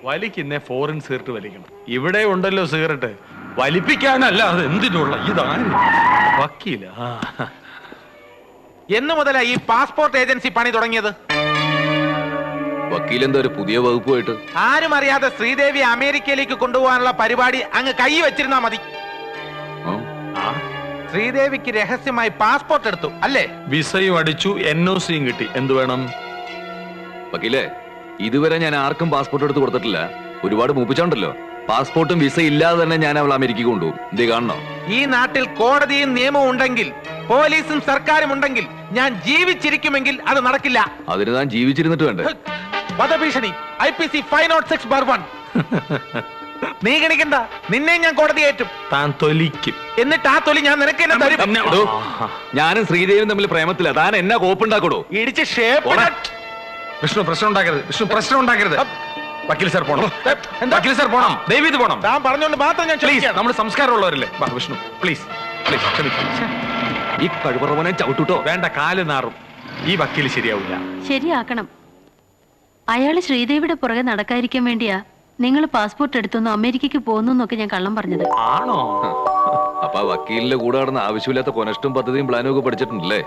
വലിക്കുന്നേ foreign cigarette വലിക്കണം. ഇവിടെ ഉണ്ടല്ലോ cigarette, വലിപ്പിക്കാനല്ല. അത് എന്തിനുള്ള ഇതാണ് വക്കീല. എന്ന് മുതലാ ഈ പാസ്പോർട്ട് ഏജൻസി പണി തുടങ്ങിയത്? വക്കീൽ എന്താ ഒരു പുതിയ വകുപ്പുമായിട്ട്? ആരും അറിയാതെ ശ്രീദേവി അമേരിക്കയിലേക്ക് കൊണ്ടുപോകാനുള്ള പരിപാടി അങ്ങ് കൈ വെച്ചിരുന്നാ മതി. ശ്രീദേവിക്ക് രഹസ്യമായി പാസ്പോർട്ട് എടുത്തു അല്ലേ? വിസയും അടിച്ചു, NOCയും കിട്ടി. എന്തു വേണം? വക്കീലേ, ഇതുവരെ ഞാൻ ആർക്കും പാസ്പോർട്ട് എടുത്ത് കൊടുത്തിട്ടില്ല. ഒരുപാട് മൂപ്പിച്ചുണ്ടല്ലോ. പാസ്പോർട്ടും വിസ ഇല്ലാതെ തന്നെ ഞാൻ അവൾ അമേരിക്കക്ക് കൊണ്ടുപോകും. എന്തേ കാണണോ? ഈ നാട്ടിൽ കോടതിയും നിയമവും ഉണ്ടെങ്കിൽ, പോലീസും സർക്കാരും ഉണ്ടെങ്കിൽ ഞാൻ ജീവിച്ചിരിക്കുമെങ്കിൽ അത് നടക്കില്ല. അതിന് താൻ ജീവിച്ചിരുന്നിട്ട് വേണ്ടേ? വധഭീഷണി IPC 506/1. നീ ഗണിക്കണ്ട, നിന്നെ ഞാൻ കോടതി ഏറ്റും. താൻ തൊലിക്കും. എന്നിട്ട് ആ തൊലി ഞാൻ നിനക്ക് എന്നെ തരും. ഞാനും ശ്രീദേവിയും തമ്മിൽ പ്രേമത്തില്ല. താൻ എന്നാ കോപ്പുണ്ടാക്കടോ? ഇടിച്ച് ഷേപ്പ്. വിഷ്ണു പ്രശ്നം ഉണ്ടാക്കരുത്. വിഷ്ണു പ്രശ്നം ഉണ്ടാക്കരുത്. വക്കീൽ സാർ പോണം. വക്കീൽ സാർ പോണം. ദയവ് ഇത് പോണം. താൻ പറഞ്ഞോണ്ട് മാത്രം ഞാൻ പ്ലീസ്. നമ്മൾ സംസ്കാരമുള്ളവരല്ലേ. വിഷ്ണു പ്ലീസ് പ്ലീസ് ക്ഷമിക്കും. ഈ കഴിവറവനെ ചവിട്ടുട്ടോ. വേണ്ട, കാല് നാറും. ഈ വക്കീൽ ശരിയാവില്ല. ശരിയാക്കണം. അയാള് ശ്രീദേവിയുടെ പുറകെ നടക്കാതിരിക്കാൻ വേണ്ടിയാ നിങ്ങൾ പാസ്പോർട്ട് എടുത്തൊന്നും അമേരിക്കക്ക് പോകുന്നു എന്നൊക്കെ ഞാൻ കള്ളം പറഞ്ഞത്. ആണോ? അപ്പൊ വക്കീലിന്റെ കൂടെ നടന്ന ആവശ്യമില്ലാത്ത കൊനഷ്ടം പദ്ധതിയും പ്ലാനും ഒക്കെ പഠിച്ചിട്ടുണ്ടല്ലേ?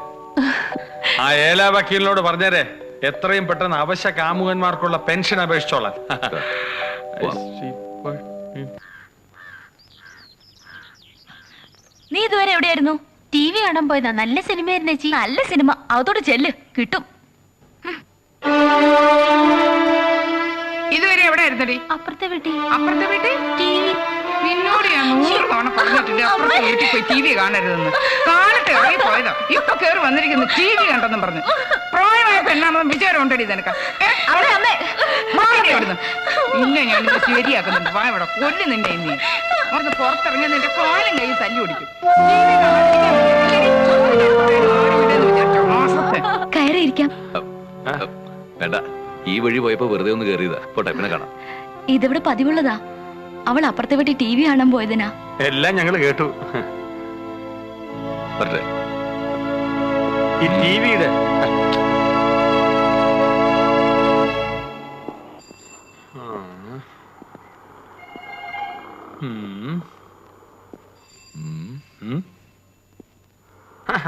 ആ ഏലാ വക്കീലിനോട് പറഞ്ഞേരെ, എത്രയും പെട്ടെന്ന് അവശ്യ കാമുകന്മാർക്കുള്ള പെൻഷൻ അപേക്ഷിച്ചോളാം. നീ ഇതുവരെ എവിടെയായിരുന്നു? TV കാണാൻ പോയതാ. നല്ല സിനിമയായിരുന്നു ചേച്ചി. നല്ല സിനിമ. അതോട് ചെല്ല്, കിട്ടും. ഇതുവരെ എവിടെ ആയിരുന്നടി? അപ്പുറത്തെ വീട്ടിൽ. അപ്പുറത്തെ വീട്ടിൽ TV. നിന്നോട് ഞാൻ 100 തവണ പറഞ്ഞിട്ടുണ്ട് അപ്പുറത്തെ വീട്ടിൽ പോയി TV കാണരുതെന്ന്. കാലത്ത് ഇറങ്ങി പോയതാ, ഇപ്പൊ കേറി വന്നിരിക്കുന്നു TV കണ്ടെന്നും പറഞ്ഞു. പ്രായമായ പെണ്ണാണെന്നും വിചാരം ഉണ്ടടി നിനക്ക്? പിന്നെ ഞാനിത് ശരിയാക്കുന്നുണ്ട്. വാ ഇവിടെ കൊല്ലു നിന്നെ. ഇനി ഒന്ന് പുറത്തിറങ്ങി നിന്റെ കാലും കൈ തല്ലി ഓടിക്കും. കയറിയിരിക്കാം. വേണ്ട, ഈ വഴി പോയപ്പോ വെറുതെ ഒന്ന് കയറിയതാ. പോട്ടെ, പിന്നെ കാണാം. ഇതിവിടെ പതിവുള്ളതാ. അവൾ അപ്പുറത്തെ വീട്ടിൽ TV കാണാൻ പോയതിനാ. എല്ലാം ഞങ്ങൾ കേട്ടു. പറ്റേ ഈ ടിവിയുടെ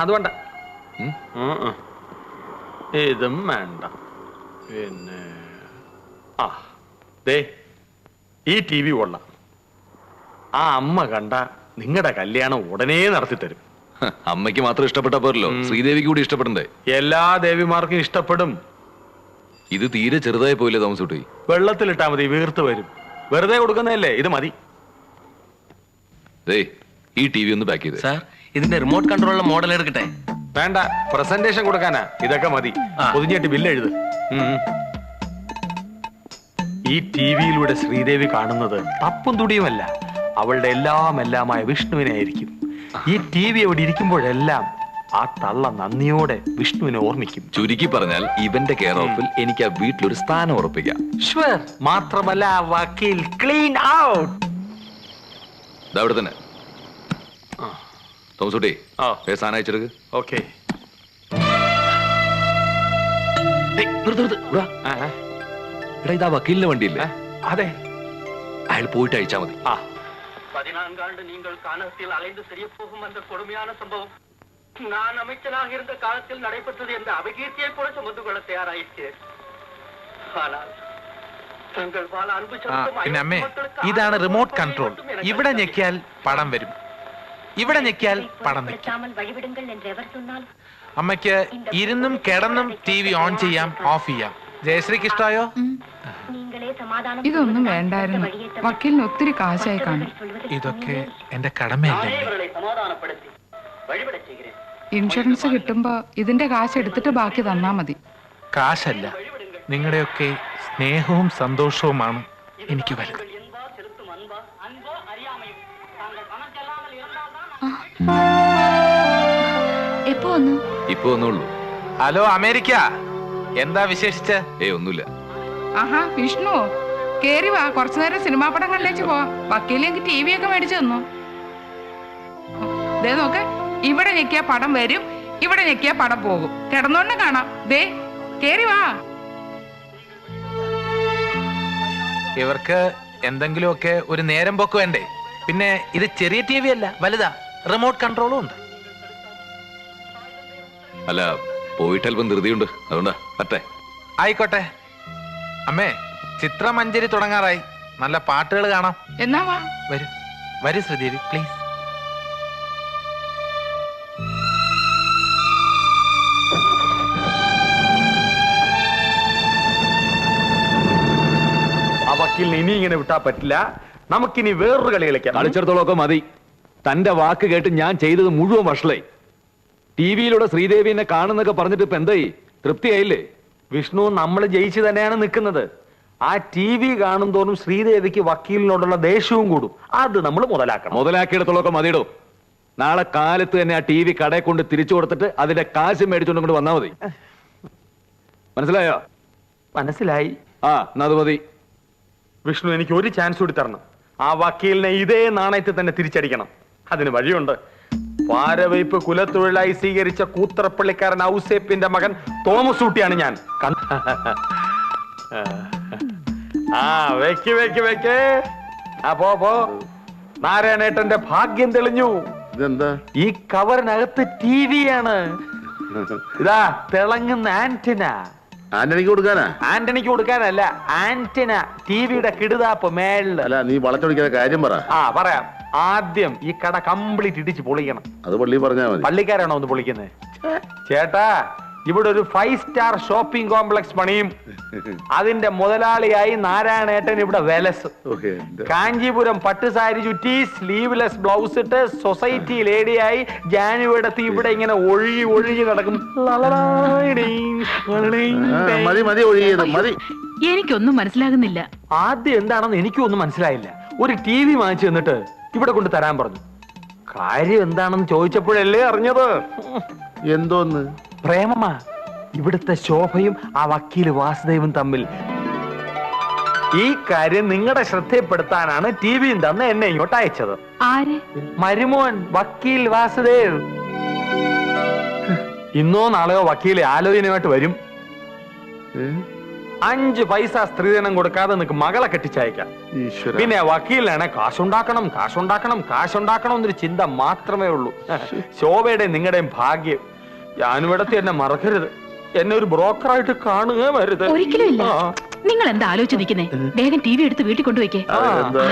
അത് വേണ്ട, ഇതും വേണ്ട. പിന്നെ ദേ ഈ TV കൊള്ളാം. ആ അമ്മ കണ്ട നിങ്ങളുടെ കല്യാണം ഉടനെ നടത്തി തരും. അമ്മയ്ക്ക് മാത്രം ഇഷ്ടപ്പെട്ട പോരല്ലോ, ശ്രീദേവിക്ക് കൂടി ഇഷ്ടപ്പെടണ്ടേ? എല്ലാ ദേവിമാർക്കും ഇഷ്ടപ്പെടും. ഇത് തീരെ ചെറുതായി പോയില്ലേ താമസൂട്ടി? വെള്ളത്തിലിട്ടാ മതി, വീർത്ത് വരും. വെറുതെ കൊടുക്കുന്നതല്ലേ, ഇത് മതി. ഈ TV ഒന്ന് പാക്ക് ചെയ്ത്. സാർ, ഇതിന്റെ റിമോട്ട് കൺട്രോളുള്ള മോഡൽ എടുക്കട്ടെ? വേണ്ട, പ്രസന്റേഷൻ കൊടുക്കാനാ. ഇതൊക്കെ മതി. പൊതിഞ്ഞിട്ട് ബില്ല് എഴുത്. ഈ TVയിലൂടെ ശ്രീദേവി കാണുന്നത് തപ്പും തുടിയുമല്ല, അവളുടെ എല്ലാമായ വിഷ്ണുവിനെ ആയിരിക്കും. ഈ TV അവിടെ ഇരിക്കുമ്പോഴെല്ലാം ആ തള്ള നന്ദിയോടെ വിഷ്ണുവിനെ ഓർമ്മിക്കും. ചുരുക്കി പറഞ്ഞാൽ ഇവന്റെ കെയർ ഓഫിൽ എനിക്ക് ആ വീട്ടിലൊരു സ്ഥാനം ഉറപ്പിക്കാം. ഷ്വർ. മാത്രമല്ല വക്കീൽ ക്ലീൻ ഔട്ട്. അവിടെ തന്നെ തോമസൂട്ടി സാധനം അയച്ചെടുക്ക്. ഓക്കെ. ഇതാ വക്കീലിന്റെ വണ്ടിയില്ലേ? അതെ, അയാൾ പോയിട്ട് അയച്ചാ മതി. 14 ஆண்டு நீங்கள் கானகத்தில் அலைந்து தெரிய போகும் அந்த கொடுமையான சம்பவம் நான் அமைச்சனாக இருந்த காலத்தில் நடைபெற்றது என்ற அபகீர்த்தியை கூட சுமந்து கொள்ள தயாராயிற்று. ஆனால் தங்கள் பால அன்பு പിന്നെ ഇതാണ് റിമോട്ട് കൺട്രോൾ. ഇവിടെ ഞെക്കിയാൽ പടം വരും, ഇവിടെ ഞെക്കിയാൽ പടം നിൽക്കും. അമ്മയ്ക്ക് ഇരുന്നും കിടന്നും TV ഓൺ ചെയ്യാം, ഓഫ് ചെയ്യാം. ജയശ്രീക്ക് ഇഷ്ടമായോ? ഇതൊന്നും വേണ്ടായിരുന്നു. വക്കീലിന് ഒത്തിരി കാശായി കാണും. ഇതൊക്കെ എന്റെ കടമയല്ലേ? ഇൻഷുറൻസ് കിട്ടുമ്പോ ഇതിന്റെ കാശ് എടുത്തിട്ട് ബാക്കി തന്നാ മതി. കാശല്ല, നിങ്ങളുടെയൊക്കെ സ്നേഹവും സന്തോഷവുമാണ് എനിക്ക് വലുത്. എപ്പോ വന്നു? ഇപ്പൊ ഒന്നുള്ളൂ. ഹലോ അമേരിക്ക, എന്താ വിശേഷിച്ച്? ഒന്നുമില്ല. ആഹാ വിഷ്ണു, കേറി വാ, കുറച്ചു നേരം സിനിമാ പടം കണ്ടേച്ച് പോവാം. വക്കീലെങ്കിൽ TV ഒക്കെ മേടിച്ചു തന്നു. ദേ നോക്ക്, ഇവിടെ ഞെക്കിയ പടം വരും, ഇവിടെ ഞെക്കിയ പടം പോകും. കിടന്നോണ്ട് കാണാം. ദേ കേറി വാ. ഇവർക്ക് എന്തെങ്കിലുമൊക്കെ ഒരു നേരം പോക്ക് വേണ്ടേ? പിന്നെ ഇത് ചെറിയ ടി വി അല്ല, വലുതാ, റിമോട്ട് കൺട്രോളും ഉണ്ട്. അല്ല, പോയിട്ട് അല്പം ധൃതിയുണ്ട്, അതുകൊണ്ടാ പറ്റേ. ആയിക്കോട്ടെ അമ്മേ, ചിത്രമഞ്ജരി തുടങ്ങാറായി. നല്ല പാട്ടുകൾ കാണാം. എന്നാ വാ. വരൂ വരൂ ശ്രീദേവി, പ്ലീസ്. ആ വക്കീലിനെ ഇനി ഇങ്ങനെ വിട്ടാ പറ്റില്ല. നമുക്കിനി വേറൊരു കളി കളിക്കാം. കളിച്ചിടത്തോളമൊക്കെ മതി. തന്റെ വാക്ക് കേട്ട് ഞാൻ ചെയ്തത് മുഴുവൻ വഷളായി. ടിവിയിലൂടെ ശ്രീദേവിനെ കാണുന്നൊക്കെ പറഞ്ഞിട്ട് ഇപ്പൊ എന്തായി? തൃപ്തിയായില്ലേ? വിഷ്ണു, നമ്മൾ ജയിച്ചു തന്നെയാണ് നിൽക്കുന്നത്. ആ ടി വി കാണും തോറും ശ്രീദേവിക്ക് വക്കീലിനോടുള്ള ദേഷ്യവും കൂടും. അത് നമ്മൾ മുതലാക്കണം. മുതലാക്കിയിടത്തോളമൊക്കെ മതിയിടോ. നാളെ കാലത്ത് തന്നെ ആ ടി വി കടയിൽ കൊണ്ട് തിരിച്ചു കൊടുത്തിട്ട് അതിന്റെ കാശ് മേടിച്ചോണ്ട് കൊണ്ട് വന്നാ മതി. മനസ്സിലായോ? മനസ്സിലായി. ആ, എന്നാ അത് മതി. വിഷ്ണു, എനിക്ക് ഒരു ചാൻസ് കൂടി തരണം. ആ വക്കീലിനെ ഇതേ നാണയത്തിൽ തന്നെ തിരിച്ചടിക്കണം. അതിന് വഴിയുണ്ട്. പാരവയ്പ് കുലത്തൊഴിലായി സ്വീകരിച്ച കൂത്തറപ്പള്ളിക്കാരൻ ഔസേപ്പിന്റെ മകൻ തോമസ് ഊട്ടിയാണ് ഞാൻ. ആ വെക്ക് വെക്ക് വെക്ക്. ആ പോ. നാരായണേട്ടന്റെ ഭാഗ്യം തെളിഞ്ഞു. ഇതെന്താ? ഈ കവറിനകത്ത് ടി വിയാണ്. ഇതാ തിളങ്ങുന്ന ആന്റിന. ആന്റണിക്ക് കൊടുക്കാനാ? ആന്റണിക്ക് കൊടുക്കാനല്ല, ആന്റിന. ടിവിയുടെ കിടുതാപ്പ് മേളില്. അല്ല, നീ വളച്ചൊടിക്കുന്ന കാര്യം പറ. ആ പറയാം. ആദ്യം ഈ കട കംപ്ലീറ്റ് ഇടിച്ച് പൊളിക്കണം. അത് പള്ളി പറഞ്ഞാ മതി. പള്ളിക്കാരാണോ ഒന്ന് പൊളിക്കുന്നത്? ചേട്ടാ, ഇവിടെ ഒരു 5 സ്റ്റാർ ഷോപ്പിംഗ് കോംപ്ലക്സ് പണിയും. അതിന്റെ മുതലാളിയായി നാരായണേട്ടൻ ഇവിടെ വെലസ്. കാഞ്ചീപുരം പട്ടുസാരി ചുറ്റി സ്ലീവ്ലെസ് ബ്ലൗസ് ഇട്ട് സൊസൈറ്റി ലേഡിയായി ജാനുവരി ഇവിടെ ഇങ്ങനെ ഒഴുകി ഒഴുകി നടക്കും. മതി ഒഴുകിയത് മതി. എനിക്കൊന്നും മനസ്സിലാകുന്നില്ല. ആദ്യം എന്താണെന്ന് എനിക്കും ഒന്നും മനസ്സിലായില്ല. ഒരു ടി വി വാങ്ങിച്ചു തന്നിട്ട് ഇവിടെ കൊണ്ട് തരാൻ പറഞ്ഞു. കാര്യം എന്താണെന്ന് ചോദിച്ചപ്പോഴല്ലേ അറിഞ്ഞത്. എന്തോന്ന്? പ്രേമമാ. ഇവിടുത്തെ ശോഭയും ആ വക്കീല് വാസുദേവും തമ്മിൽ. ഈ കാര്യം നിങ്ങളുടെ ശ്രദ്ധപ്പെടുത്താനാണ് ടി വിയും തന്ന് എന്നെ ഇങ്ങോട്ട് അയച്ചത്. ആര്? മരുമോൻ വക്കീൽ വാസുദേവ്. ഇന്നോ നാളെയോ വക്കീല് ആലോചനയുമായിട്ട് വരും. 5 പൈസ സ്ത്രീധനം കൊടുക്കാതെ നിനക്ക് മകളെ കെട്ടിച്ചയക്കാം. പിന്നെ വക്കീലിനാണ് കാശുണ്ടാക്കണം എന്നൊരു ചിന്ത മാത്രമേ ഉള്ളൂ. ശോഭയുടെ നിങ്ങളുടെയും ഭാഗ്യം. ഞാനിവിടത്തെ എന്നെ മറക്കരുത്. എന്നെ ഒരു ബ്രോക്കറായിട്ട് കാണുക വരുത്. ഒരിക്കലും ഇല്ല. നിങ്ങൾ എന്താ ആലോചിച്ച് നിൽക്കുന്നേ? വേഗം ടി വി എടുത്ത് വീട്ടിൽ കൊണ്ടുപോയിക്കേ.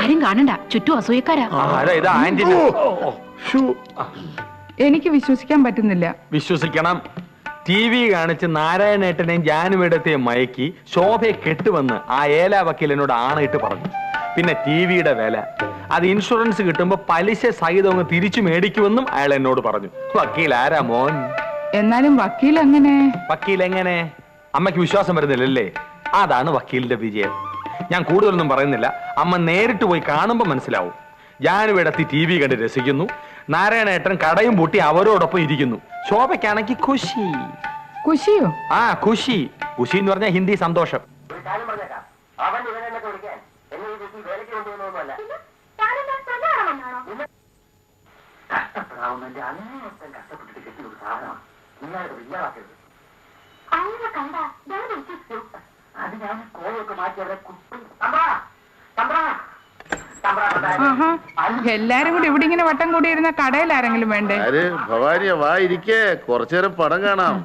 ആരും കാണണ്ട, ചുറ്റും അസൂയക്കാരാ. എനിക്ക് വിശ്വസിക്കാൻ പറ്റുന്നില്ല. വിശ്വസിക്കണം. ടി വി കാണിച്ച് നാരായണേട്ടനെയും ജാനുവേടത്തെയും മയക്കി ശോഭയെ കെട്ടുവന്ന് ആ ഏലാ വക്കീൽ എന്നോട് ആണയിട്ട് പറഞ്ഞു. പിന്നെ ടി വിയുടെ വില അത് ഇൻഷുറൻസ് കിട്ടുമ്പോ പലിശ സഹിതം അങ്ങ് തിരിച്ചു മേടിക്കുമെന്നും അയാൾ എന്നോട് പറഞ്ഞു. വക്കീൽ ആരാ മോൻ? എന്നാലും വക്കീൽ എങ്ങനെ? വക്കീൽ എങ്ങനെ? അമ്മയ്ക്ക് വിശ്വാസം വരുന്നില്ലല്ലേ? അതാണ് വക്കീലിന്റെ വിജയം. ഞാൻ കൂടുതലൊന്നും പറയുന്നില്ല. അമ്മ നേരിട്ട് പോയി കാണുമ്പോ മനസ്സിലാവും. ജാനുവേടത്തി ടി വി കണ്ട് രസിക്കുന്നു. നാരായണേട്ടൻ കടയും പൂട്ടി അവരോടൊപ്പം ഇരിക്കുന്നു. ശോഭയ്ക്കാണെങ്കിൽ ഖുഷി. ഖുഷിയോ? ആ ഖുഷി. ഖുഷി എന്ന് പറഞ്ഞാൽ ഹിന്ദി സന്തോഷം. അവൻ ഇവനെന്നെ കുടിക്കാൻ എന്നെ ഈ കുട്ടി വേലയ്ക്ക് കൊണ്ടുവന്നൊന്നുമല്ല. കഷ്ടപ്പെടാവുന്നതിന്റെ അങ്ങേയറ്റം കഷ്ടപ്പെട്ടിട്ട് കെട്ടിയ ഒരു സാധനമാണ്. നിങ്ങളത് വിദ്യാവാക്കരുത്. അത് ഞാൻ കോഴൊക്കെ മാറ്റി അവരെ കുട്ടി. എല്ലാരും കൂടി ഇവിടെ ഇങ്ങനെ വട്ടം കൂടി ഇരുന്ന കടയിൽ ആരെങ്കിലും വേണ്ടേ? ഭവാനിയ വാ ഇരിക്കേ, കുറച്ചേരം പടം കാണാം.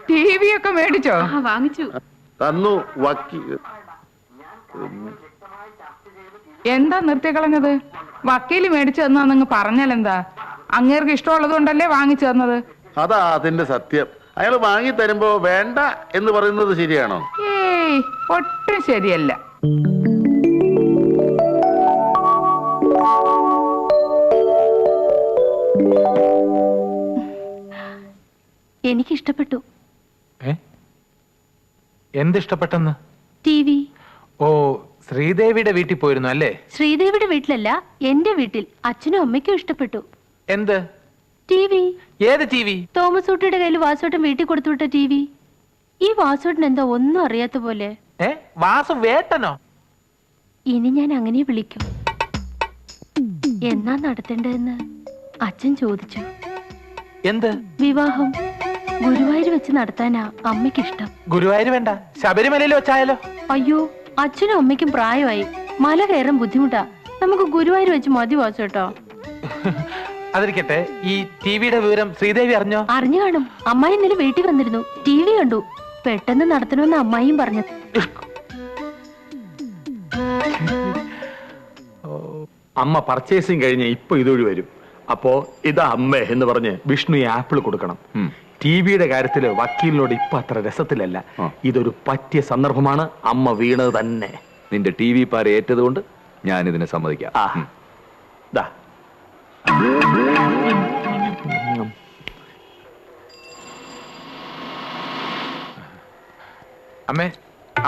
ടി വി ഒക്കെ മേടിച്ചോ? വാങ്ങിച്ചു. തന്നു വക്കീൽ. എന്താ നിർത്തിക്കളഞ്ഞത്? വക്കീല് മേടിച്ചു തന്നാ പറഞ്ഞാലെന്താ? അങ്ങേർക്ക് ഇഷ്ടമുള്ളത് കൊണ്ടല്ലേ വാങ്ങിച്ചു തന്നത്. അതാ അതിന്റെ സത്യം. അയാൾ വാങ്ങി തരുമ്പോ വേണ്ട എന്ന് പറയുന്നത് ശരിയാണോ? ഏയ്, ഒട്ടും ശരിയല്ല. എനിക്കിഷ്ടപ്പെട്ടു. എന്തിഷ്ടപ്പെട്ടെന്ന്? T V. ഓ, ശ്രീദേവിയുടെ വീട്ടിൽ പോയിരുന്നു അല്ലേ? ശ്രീദേവിയുടെ വീട്ടിലല്ല, എന്റെ വീട്ടിൽ. അച്ഛനും അമ്മയ്ക്കും ഇഷ്ടപ്പെട്ടു. എന്ത് ടി വി? ഏത് ടി വി? തോമസ് ഊട്ടിയുടെ കയ്യിൽ വാസോട്ടൻ വീട്ടിൽ കൊടുത്തുവിട്ട ടി വി. ഈ വാസോട്ടൻ എന്താ ഒന്നും അറിയാത്ത പോലെ? വാസു വേട്ടനോ? ഇനി ഞാൻ അങ്ങനെ വിളിക്കും. എന്നാ നടത്തേണ്ടതെന്ന് അച്ഛൻ ചോദിച്ചു. എന്ത്? വിവാഹം. ഗുരുവായൂർ വെച്ച് നടത്താനാ അമ്മയ്ക്ക് ഇഷ്ടം. ഗുരുവായൂർ വേണ്ട, ശബരിമലയിൽ വെച്ചായാലോ? അയ്യോ, അച്ഛനും അമ്മയ്ക്കും പ്രായമായി, മല കയറാൻ ബുദ്ധിമുട്ടാ. നമുക്ക് ഗുരുവായൂർ വെച്ച് മതി വാച്ചോട്ടോ. അതിരിക്കട്ടെ, ഈ ടിവിയുടെ വിവരം ശ്രീദേവി അറിഞ്ഞോ? അറിഞ്ഞു കാണും. അമ്മായി ഇന്നലെ വീട്ടിൽ വന്നിരുന്നു, TV കണ്ടു. പെട്ടെന്ന് നടത്തണമെന്ന് അമ്മായിയും പറഞ്ഞു. അമ്മ പർച്ചേസിങ് കഴിഞ്ഞ് ഇപ്പൊ ഇതുവഴി വരും. അപ്പോ ഇതാ അമ്മ എന്ന് പറഞ്ഞ് വിഷ്ണു ഈ ആപ്പിൾ കൊടുക്കണം. ടിവിയുടെ കാര്യത്തില് വക്കീലിനോട് ഇപ്പൊ അത്ര രസത്തിലല്ല. ഇതൊരു പറ്റിയ സന്ദർഭമാണ്. അമ്മ വീണത് തന്നെ. നിന്റെ TV പാര ഏറ്റതുകൊണ്ട് ഞാൻ ഇതിനെ സമ്മതിക്കാം. ദാ.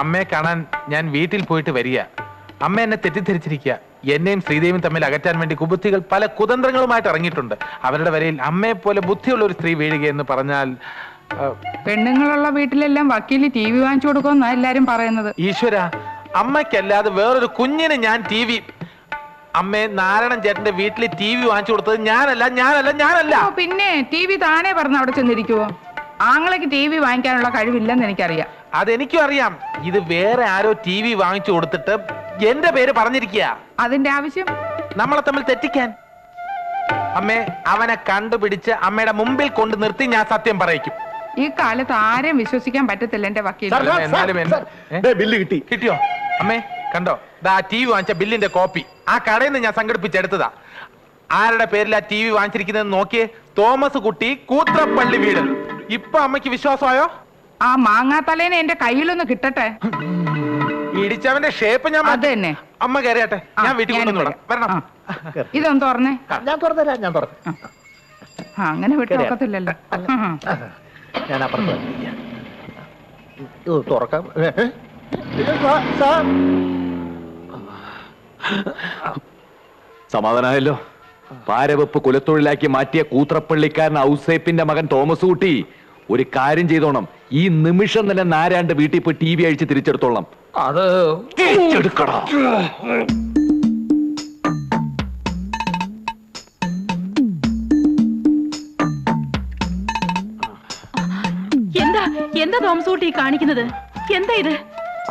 അമ്മയെ കാണാൻ ഞാൻ വീട്ടിൽ പോയിട്ട് വരിക. അമ്മ എന്നെ തെറ്റിദ്ധരിച്ചിരിക്കുക. എന്നെയും ശ്രീദേവിയും തമ്മിൽ അകറ്റാൻ വേണ്ടി കുബുദ്ധികൾ പല കുതന്ത്രങ്ങളുമായിട്ട് ഇറങ്ങിയിട്ടുണ്ട്. അവരുടെ വരയിൽ അമ്മയെ പോലെ ബുദ്ധിയുള്ള ഒരു സ്ത്രീ വീഴുക എന്ന് പറഞ്ഞാൽ... പെണ്ണുങ്ങളുള്ള വീട്ടിലെല്ലാം വക്കീല് TV വാങ്ങിച്ചു കൊടുക്കുമെന്നാ എല്ലാരും പറയുന്നത്. ഈശ്വര, അമ്മയ്ക്കല്ലാതെ വേറൊരു കുഞ്ഞിന് ഞാൻ TV... അമ്മേ, നാരായണൻ ചേട്ടന്റെ വീട്ടിൽ TV വാങ്ങിച്ചു കൊടുത്തത് ഞാനല്ല. പിന്നെ TV താനേ പറഞ്ഞ അവിടെ ചെന്നിരിക്കുവോ? ആങ്ങളേക്ക് TV വാങ്ങിക്കാനുള്ള കഴിവില്ലെന്ന് എനിക്കറിയാം. അതെനിക്കും അറിയാം. ഇത് വേറെ ആരോ TV വാങ്ങിച്ചു കൊടുത്തിട്ട് എന്റെ പേര് പറഞ്ഞിരിക്കുക. അതിന്റെ ആവശ്യം നമ്മളെ തമ്മിൽ തെറ്റിക്കാൻ. അമ്മേ, അവനെ കണ്ടുപിടിച്ച് അമ്മയുടെ മുമ്പിൽ കൊണ്ട് നിർത്തി ഞാൻ സത്യം പറയിക്കും. ഈ കാലത്ത് ആരെയും വിശ്വസിക്കാൻ പറ്റത്തില്ല എന്റെ വക്കീൽ. ബില്ല് കിട്ടിയോ? അമ്മേ കണ്ടോ, ദാ TV വാങ്ങിച്ച ബില്ലിന്റെ കോപ്പി ആ കടയിൽ നിന്ന് ഞാൻ സംഘടിപ്പിച്ചെടുത്തതാ. ആരുടെ പേരിലാ TV വാങ്ങിച്ചിരിക്കുന്നത് നോക്കിയേ. തോമസ് കുട്ടി, കൂത്രപ്പള്ളി വീട്. ഇപ്പൊ അമ്മയ്ക്ക് വിശ്വാസമായോ? ആ മാങ്ങാത്തലേനെ എന്റെ കയ്യിലൊന്ന് കിട്ടട്ടെ. ഇടിച്ചവന്റെ ഷേപ്പ് ഞാൻ അത് തന്നെ. അമ്മ കയറിയാട്ടെ, ഞാൻ വീട്ടിൽ കൊണ്ടുവന്നോളാം. വരണം. ഇതൊന്ന് തുറന്നേ. ഞാൻ തുറന്നു. അങ്ങനെ വിട്ടൊക്കത്തില്ലല്ലോ. ഞാൻ അപ്പുറത്ത് തുറക്കാം. സമാധാനമായല്ലോ. പാരവെപ്പ് കുലത്തൊഴിലാക്കി മാറ്റിയ കൂത്രപ്പള്ളിക്കാരൻ ഔസേപ്പിന്റെ മകൻ തോമസ് കുട്ടി ഒരു കാര്യം ചെയ്തോണം. ഈ നിമിഷം തന്നെ നാരാണ്ട് വീട്ടിൽ പോയി TV അഴിച്ച് തിരിച്ചെടുത്തോളാം. അത് തിരിച്ചെടുക്കടാ. എന്താ തോമസ് കുട്ടി കാണിക്കുന്നത്? എന്താ ഇത്?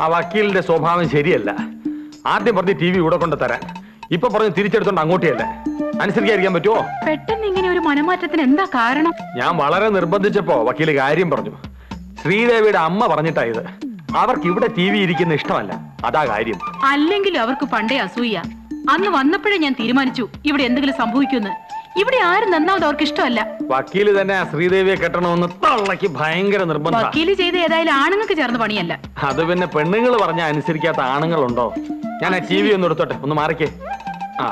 ആ വക്കീലിന്റെ സ്വഭാവം ശരിയല്ല. ആദ്യം പറഞ്ഞ് TV ഇവിടെ കൊണ്ട് തരാൻ, ഇപ്പൊ പറഞ്ഞ് തിരിച്ചെടുത്തോണ്ട് അങ്ങോട്ടേയല്ല. അനുസരിക്കാതിരിക്കാൻ പറ്റുമോ? പെട്ടെന്ന് ഇങ്ങനെ ഒരു മനമാറ്റത്തിന് എന്താ കാരണം? ഞാൻ വളരെ നിർബന്ധിച്ചപ്പോ വക്കീല് കാര്യം പറഞ്ഞു. ശ്രീദേവിയുടെ അമ്മ പറഞ്ഞിട്ടാ ഇത്. അവർക്ക് ഇവിടെ TV ഇരിക്കുന്ന ഇഷ്ടമല്ല, അതാ കാര്യം. അല്ലെങ്കിൽ അവർക്ക് പണ്ടേ അസൂയ. അന്ന് വന്നപ്പോഴേ ഞാൻ തീരുമാനിച്ചു ഇവിടെ എന്തെങ്കിലും സംഭവിക്കുമെന്ന്. ഇവിടെ ആരും നന്നാവത് അവർക്ക് ഇഷ്ടമല്ല. വക്കീല് തന്നെ ശ്രീദേവിയെ കെട്ടണമെന്ന് തള്ളക്ക് ഭയങ്കര നിർബന്ധം. വക്കീല് ചെയ്ത് ഏതായാലും ആണുങ്ങൾക്ക് ചേർന്ന പണിയല്ല. അത് പിന്നെ പെണ്ണുങ്ങൾ പറഞ്ഞ അനുസരിക്കാത്ത ആണുങ്ങളുണ്ടോ? ഞാൻ ആ TV ഒന്ന് എടുത്തോട്ടെ, ഒന്ന് മാറിക്കേ. ആ,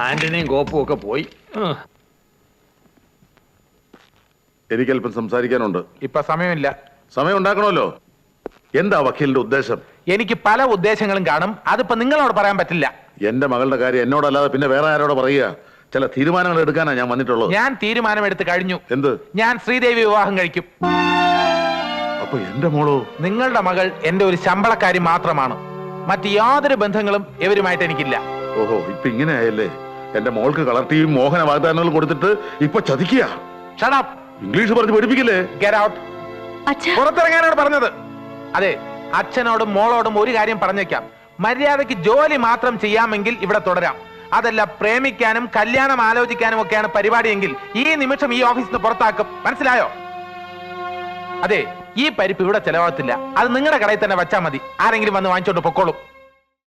ആന്റണിയും കോപ്പും ഒക്കെ പോയി. എനിക്കല്പം സംസാരിക്കാനുണ്ട്. ഇപ്പൊ സമയമില്ല. സമയം ഉണ്ടാക്കണമല്ലോ. എന്താ വക്കീലിന്റെ ഉദ്ദേശം? എനിക്ക് പല ഉദ്ദേശങ്ങളും കാണും. അതിപ്പോ നിങ്ങളോട് പറയാൻ പറ്റില്ല. എന്റെ മകളുടെ കാര്യം എന്നോടല്ലാതെ പിന്നെ വേറെ ആരോട് പറയുക? ചില തീരുമാനങ്ങൾ എടുക്കാനാ ഞാൻ വന്നിട്ടുള്ളത്. ഞാൻ തീരുമാനമെടുത്ത് കഴിഞ്ഞു. എന്ത്? ഞാൻ ശ്രീദേവി വിവാഹം കഴിക്കും. അപ്പൊ എന്റെ മോളോ? നിങ്ങളുടെ മകൾ എന്റെ ഒരു ശമ്പളക്കാരി മാത്രമാണ്. മറ്റ് യാതൊരു ബന്ധങ്ങളും ഇവരുമായിട്ട് എനിക്കില്ല. ഓഹോ, ഇപ്പൊ ഇങ്ങനെ ആയല്ലേ? എന്റെ മോൾക്ക് കളർ TV മോഹന വാഗ്ദാനങ്ങൾ കൊടുത്തിട്ട് ഇപ്പൊ ചതിക്കുക. Shut up. ഇംഗ്ലീഷ് പറഞ്ഞ് പഠിപ്പിക്കില്ലേ? Get out. പുറത്തിറങ്ങാനാണ് പറഞ്ഞത്. അതെ, അച്ഛനോടും മോളോടും ഒരു കാര്യം പറഞ്ഞേക്കാം. മര്യാദയ്ക്ക് ജോലി മാത്രം ചെയ്യാമെങ്കിൽ ഇവിടെ തുടരാം. അതല്ല, പ്രേമിക്കാനും കല്യാണം ആലോചിക്കാനും ഒക്കെയാണ് പരിപാടിയെങ്കിൽ ഈ നിമിഷം ഈ ഓഫീസിൽ നിന്ന് പുറത്താക്കും. മനസ്സിലായോ? അതെ, ഈ പരിപ്പ് ഇവിടെ ചെലവാകത്തില്ല. അത് നിങ്ങളുടെ കടയിൽ തന്നെ വെച്ചാൽ മതി. ആരെങ്കിലും വന്ന് വാങ്ങിച്ചോണ്ട് പൊക്കോളും.